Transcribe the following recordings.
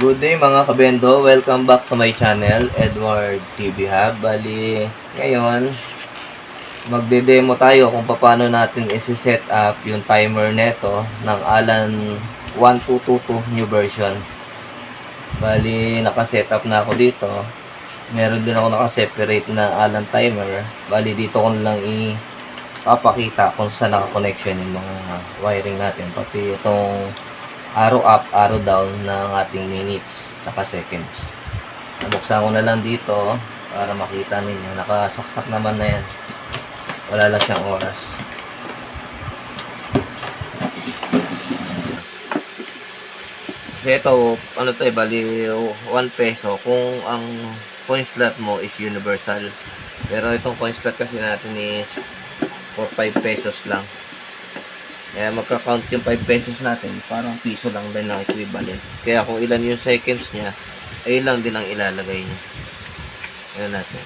Good day mga kabendo, welcome back to my channel, Edward TV Hub. Bali, ngayon, magde-demo tayo kung paano natin isi-set up yung timer neto ng Alan 1222 new version. Bali, naka-set up na ako dito. Meron din ako naka-separate na Alan timer. Bali, dito ko lang ipapakita kung saan naka-connection yung mga wiring natin. Pati itong arrow up, arrow down ng ating minutes saka seconds. Nabuksan ko na lang dito para makita ninyo. Nakasaksak naman na yan. Wala lang siyang oras. Kasi ito, ano to bali 1 peso kung ang coin slot mo is universal. Pero itong coin slot kasi natin is for 5 pesos lang. Kaya magka-count yung 5 pesos natin, parang piso lang din ang equivalent. Kaya kung ilan yung seconds niya, ay lang din ang ilalagay niya. Ayan natin.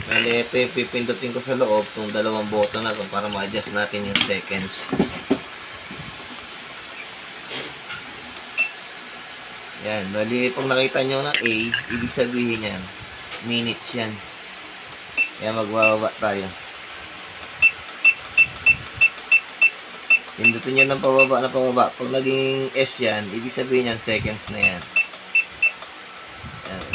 Bali, ito yung pipindutin ko sa loob, itong dalawang button na ito para ma-adjust natin yung seconds. Yan, bali, pag nakita nyo na A, ibig sabihin yan, minutes yan. Kaya magbababa tayo. Pindutin nyo ng pababa na pababa. Pag naging S yan, ibig sabihin yan, seconds na yan. Ayan.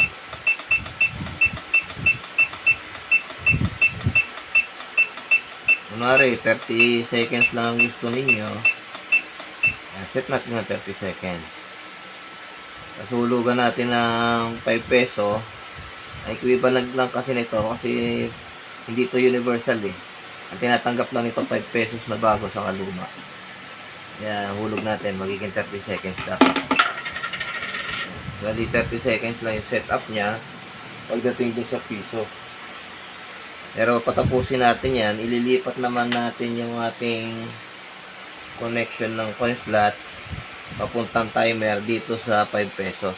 Kunwari, 30 seconds lang ang gusto ninyo. Ayan, set natin ng 30 seconds. Kasulugan natin ng 5 peso. Equivalent lang kasi nito kasi hindi to universal eh. Ang tinatanggap lang nito 5 pesos na bago sa kaluma. Kaya hulog natin magiging 30 seconds dapat. Bali 30 seconds lang yung setup niya pagdating dun sa piso. Pero patapusin natin yan, ililipat naman natin yung ating connection ng coin slot papuntang timer dito sa 5 pesos.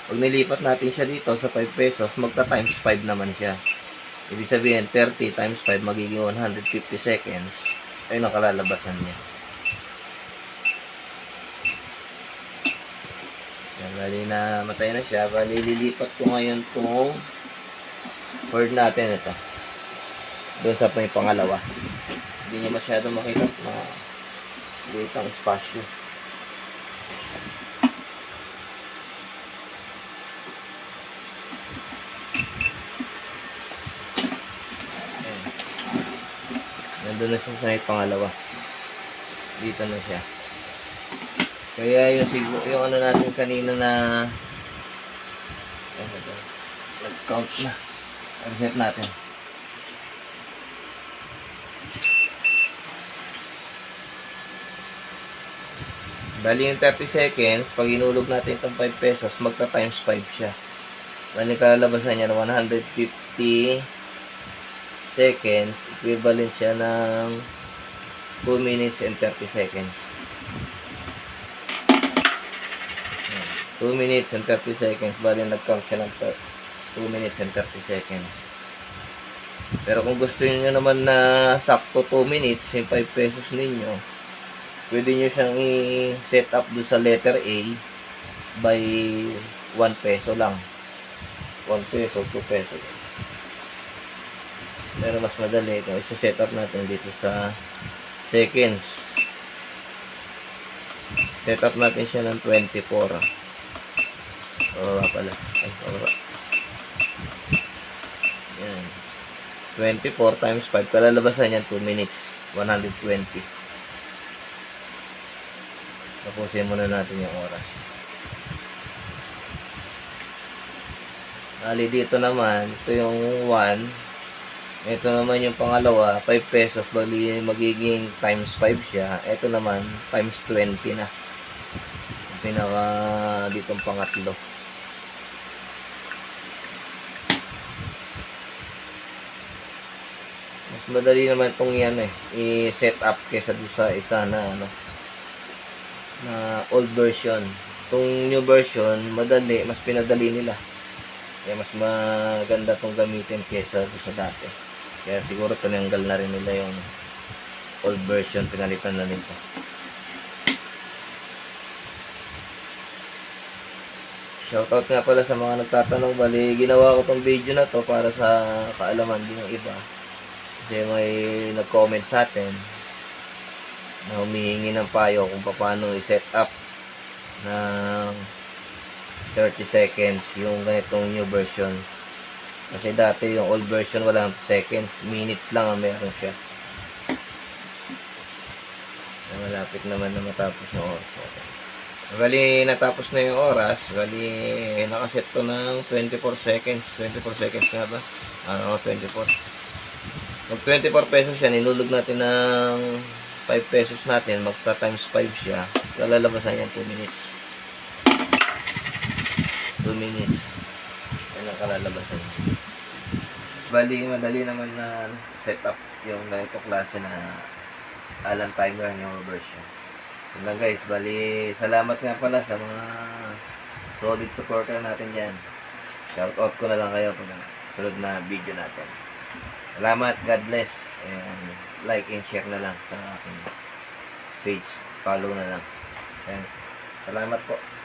Pag nilipat natin siya dito sa 5 pesos, magta times 5 naman siya. Ibig sabihin, 30 times 5 magiging 150 seconds. Ayun ang kalalabasan niya. Yan, bali na matay na siya. Bali, lilipat ko ngayon itong word natin ito. Doon sa may pangalawa. Hindi niya masyado makita na liit ang espasyo. Nandun na siya sa may pangalawa. Dito na siya. Kaya yung ano natin kanina na nag-count na. Reset natin. Bali yung 30 seconds, pag inulog natin itong 5 pesos, magta times 5 siya. Bali kalalabasan niya na 150 seconds, equivalent siya ng 2 minutes and 30 seconds. 2 minutes and 30 seconds, bali nag-count siya ng 2 minutes and 30 seconds. Pero kung gusto niyo naman na sakto 2 minutes, yung 5 pesos ninyo, pwede nyo siyang i-set up doon sa letter A by 1 peso lang. 1 peso, 2 peso. Pero mas madali kung isa-set up natin dito sa seconds. Set up natin siya ng 24. Pababa pala. Ay, pababa. Yan. 24 times 5. Kalalabasan yan 2 minutes. 120. Tapusin muna natin yung oras. Bali dito naman, ito yung 1. Ito naman yung pangalawa, 5 pesos, bali magiging times 5 siya. Ito naman, times 20 na. Yung pinaka ditong pangatlo. Mas madali naman itong yan i-set up kesa doon sa isa na na old version. Itong new version, madali, mas pinadali nila. Kaya mas maganda itong gamitin kesa doon sa dati. Kaya siguro tinanggal na rin nila yung old version, pinalitan na nito. Shoutout nga pala sa mga nagtatanong. Bali, ginawa ko tong video na to para sa kaalaman din ng iba. Kasi may nag-comment sa atin na humihingi ng payo kung paano i-set up ng 30 seconds yung ganitong new version. Kasi dati yung old version walang seconds, minutes lang ang meron siya. Malapit naman na matapos ng oras. Bali, natapos na yung oras. Bali, nakaset to ng 24 seconds. 24 seconds nga ba? 24. Mag 24 pesos siya, nilulog natin ng 5 pesos natin. Magta times 5 siya. Lalalabasan yan 2 minutes. 2 minutes. Yan ang kalalabasan. Bali, madali naman na set up yung ganito klase na alarm timer yung version. Yun lang guys, bali salamat nga pala sa mga solid supporter natin dyan. Shoutout ko na lang kayo pag sunod na video natin. Salamat, God bless, and like and share na lang sa aking page. Follow na lang. Ayan. Salamat po.